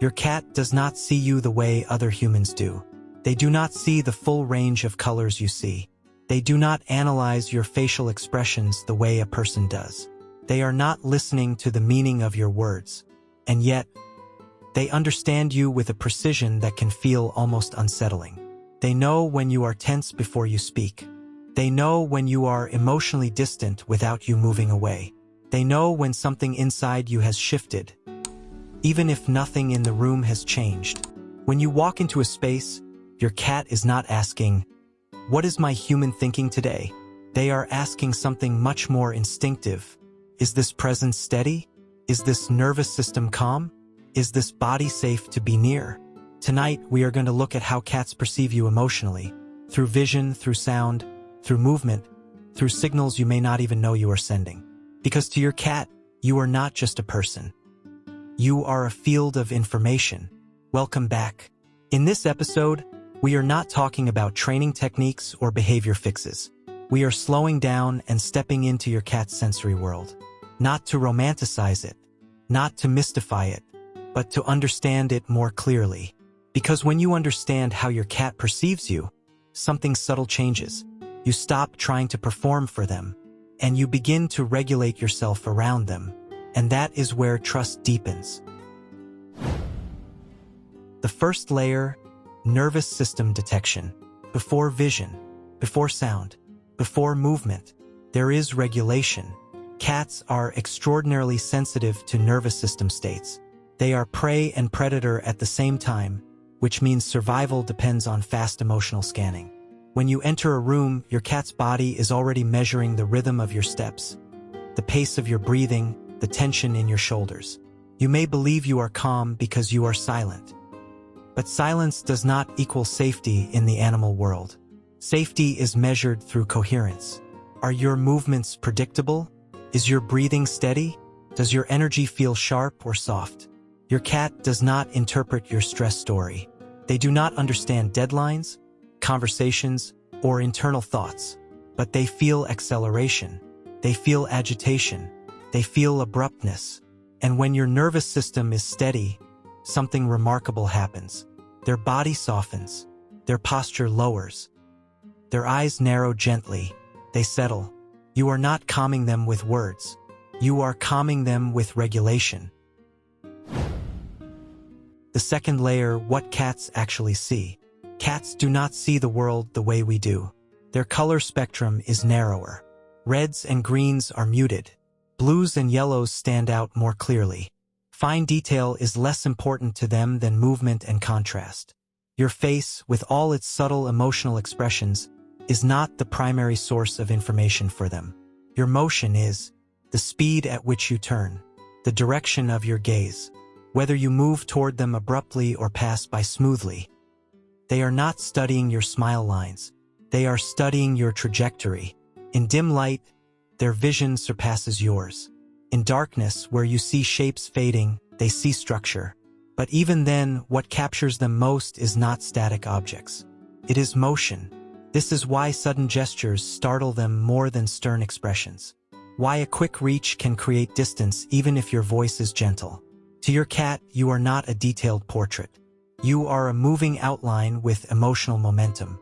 Your cat does not see you the way other humans do. They do not see the full range of colors you see. They do not analyze your facial expressions the way a person does. They are not listening to the meaning of your words. And yet, they understand you with a precision that can feel almost unsettling. They know when you are tense before you speak. They know when you are emotionally distant without you moving away. They know when something inside you has shifted, even if nothing in the room has changed. When you walk into a space, your cat is not asking, "What is my human thinking today?" They are asking something much more instinctive. Is this presence steady? Is this nervous system calm? Is this body safe to be near? Tonight, we are going to look at how cats perceive you emotionally, through vision, through sound, through movement, through signals you may not even know you are sending. Because to your cat, you are not just a person. You are a field of information. Welcome back. In this episode, we are not talking about training techniques or behavior fixes. We are slowing down and stepping into your cat's sensory world. Not to romanticize it, not to mystify it, but to understand it more clearly. Because when you understand how your cat perceives you, something subtle changes. You stop trying to perform for them, and you begin to regulate yourself around them. And that is where trust deepens. The first layer, nervous system detection. Before vision, before sound, before movement, there is regulation. Cats are extraordinarily sensitive to nervous system states. They are prey and predator at the same time, which means survival depends on fast emotional scanning. When you enter a room, your cat's body is already measuring the rhythm of your steps, the pace of your breathing, the tension in your shoulders. You may believe you are calm because you are silent. But silence does not equal safety in the animal world. Safety is measured through coherence. Are your movements predictable? Is your breathing steady? Does your energy feel sharp or soft? Your cat does not interpret your stress story. They do not understand deadlines, conversations, or internal thoughts. But they feel acceleration. They feel agitation. They feel abruptness. And when your nervous system is steady, something remarkable happens. Their body softens. Their posture lowers. Their eyes narrow gently. They settle. You are not calming them with words. You are calming them with regulation. The second layer, what cats actually see. Cats do not see the world the way we do. Their color spectrum is narrower. Reds and greens are muted. Blues and yellows stand out more clearly. Fine detail is less important to them than movement and contrast. Your face, with all its subtle emotional expressions, is not the primary source of information for them. Your motion is the speed at which you turn, the direction of your gaze, whether you move toward them abruptly or pass by smoothly. They are not studying your smile lines. They are studying your trajectory. In dim light, their vision surpasses yours. In darkness, where you see shapes fading, they see structure. But even then, what captures them most is not static objects. It is motion. This is why sudden gestures startle them more than stern expressions. Why a quick reach can create distance even if your voice is gentle. To your cat, you are not a detailed portrait. You are a moving outline with emotional momentum.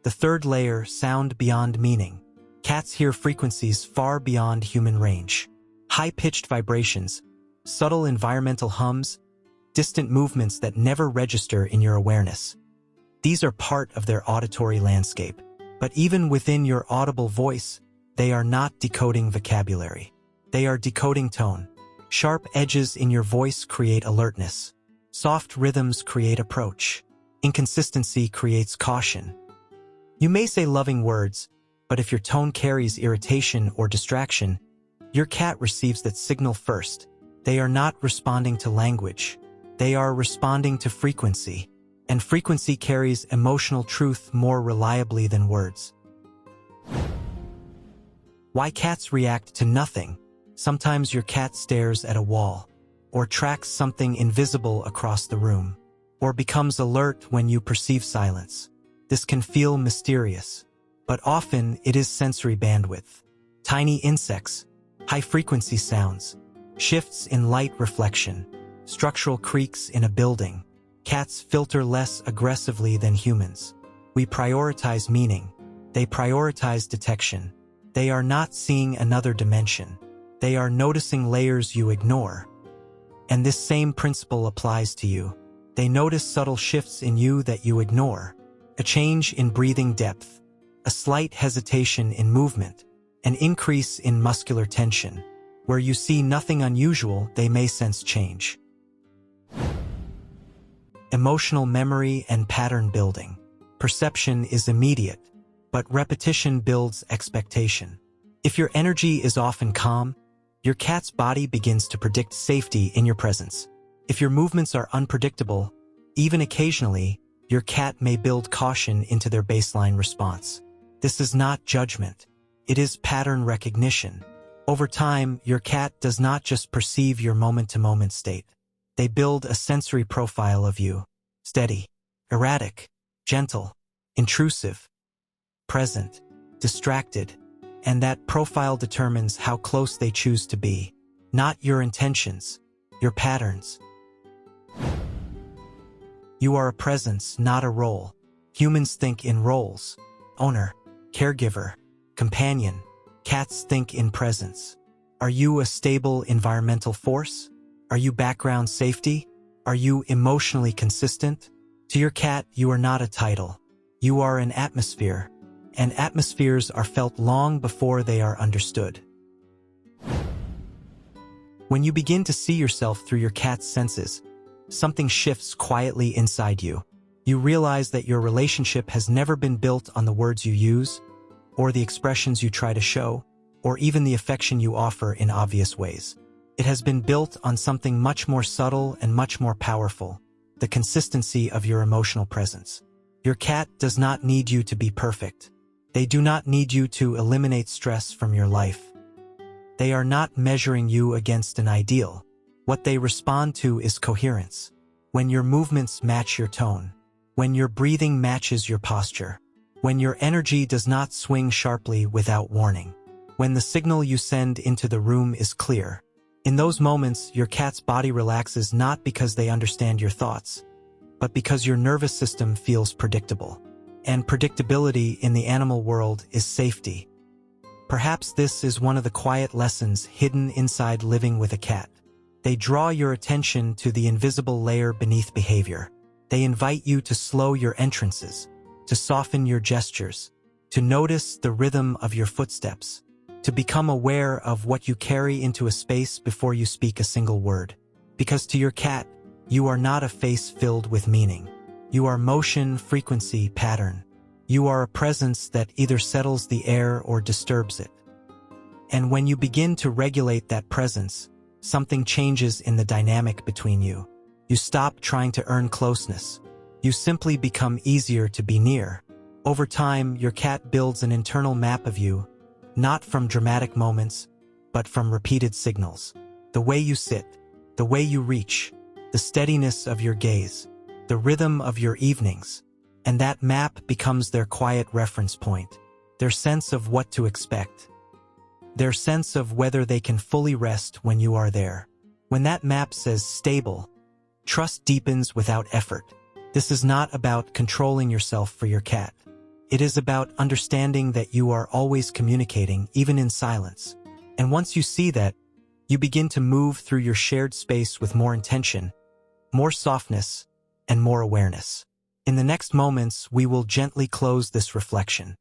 The third layer, sound beyond meaning. Cats hear frequencies far beyond human range. High-pitched vibrations, subtle environmental hums, distant movements that never register in your awareness. These are part of their auditory landscape. But even within your audible voice, they are not decoding vocabulary. They are decoding tone. Sharp edges in your voice create alertness. Soft rhythms create approach. Inconsistency creates caution. You may say loving words, but if your tone carries irritation or distraction, your cat receives that signal first. They are not responding to language. They are responding to frequency. And frequency carries emotional truth more reliably than words. Why cats react to nothing. Sometimes your cat stares at a wall, or tracks something invisible across the room, or becomes alert when you perceive silence. This can feel mysterious, but often it is sensory bandwidth. Tiny insects, high-frequency sounds, shifts in light reflection, structural creaks in a building. Cats filter less aggressively than humans. We prioritize meaning. They prioritize detection. They are not seeing another dimension. They are noticing layers you ignore. And this same principle applies to you. They notice subtle shifts in you that you ignore. A change in breathing depth, a slight hesitation in movement, an increase in muscular tension. Where you see nothing unusual, they may sense change. Emotional memory and pattern building. Perception is immediate, but repetition builds expectation. If your energy is often calm, your cat's body begins to predict safety in your presence. If your movements are unpredictable, even occasionally, your cat may build caution into their baseline response. This is not judgment. It is pattern recognition. Over time, your cat does not just perceive your moment-to-moment state. They build a sensory profile of you. Steady, erratic, gentle, intrusive, present, distracted, and that profile determines how close they choose to be. Not your intentions, your patterns. You are a presence, not a role. Humans think in roles. Owner, caregiver, companion. Cats think in presence. Are you a stable environmental force? Are you background safety? Are you emotionally consistent? To your cat, you are not a title. You are an atmosphere, and atmospheres are felt long before they are understood. When you begin to see yourself through your cat's senses, something shifts quietly inside you. You realize that your relationship has never been built on the words you use, or the expressions you try to show, or even the affection you offer in obvious ways. It has been built on something much more subtle and much more powerful, the consistency of your emotional presence. Your cat does not need you to be perfect. They do not need you to eliminate stress from your life. They are not measuring you against an ideal. What they respond to is coherence. When your movements match your tone, when your breathing matches your posture, when your energy does not swing sharply without warning, when the signal you send into the room is clear. In those moments, your cat's body relaxes not because they understand your thoughts, but because your nervous system feels predictable. And predictability in the animal world is safety. Perhaps this is one of the quiet lessons hidden inside living with a cat. They draw your attention to the invisible layer beneath behavior. They invite you to slow your entrances, to soften your gestures, to notice the rhythm of your footsteps, to become aware of what you carry into a space before you speak a single word. Because to your cat, you are not a face filled with meaning. You are motion, frequency, pattern. You are a presence that either settles the air or disturbs it. And when you begin to regulate that presence, something changes in the dynamic between you. You stop trying to earn closeness. You simply become easier to be near. Over time, your cat builds an internal map of you, not from dramatic moments, but from repeated signals. The way you sit, the way you reach, the steadiness of your gaze, the rhythm of your evenings, and that map becomes their quiet reference point, their sense of what to expect, their sense of whether they can fully rest when you are there. When that map says stable, trust deepens without effort. This is not about controlling yourself for your cat. It is about understanding that you are always communicating, even in silence. And once you see that, you begin to move through your shared space with more intention, more softness, and more awareness. In the next moments, we will gently close this reflection.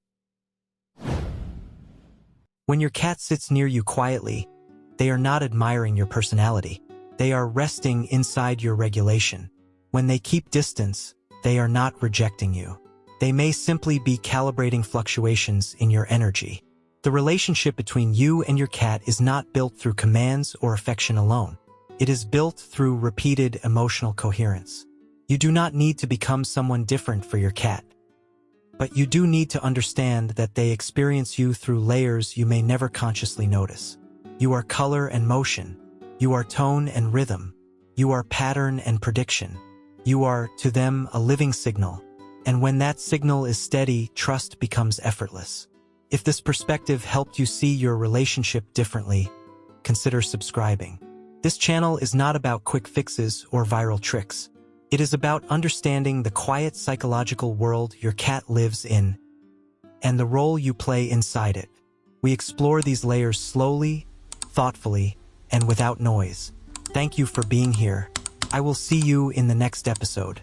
When your cat sits near you quietly, they are not admiring your personality. They are resting inside your regulation. When they keep distance, they are not rejecting you. They may simply be calibrating fluctuations in your energy. The relationship between you and your cat is not built through commands or affection alone. It is built through repeated emotional coherence. You do not need to become someone different for your cat. But you do need to understand that they experience you through layers you may never consciously notice. You are color and motion. You are tone and rhythm. You are pattern and prediction. You are, to them, a living signal. And when that signal is steady, trust becomes effortless. If this perspective helped you see your relationship differently, consider subscribing. This channel is not about quick fixes or viral tricks. It is about understanding the quiet psychological world your cat lives in and the role you play inside it. We explore these layers slowly, thoughtfully, and without noise. Thank you for being here. I will see you in the next episode.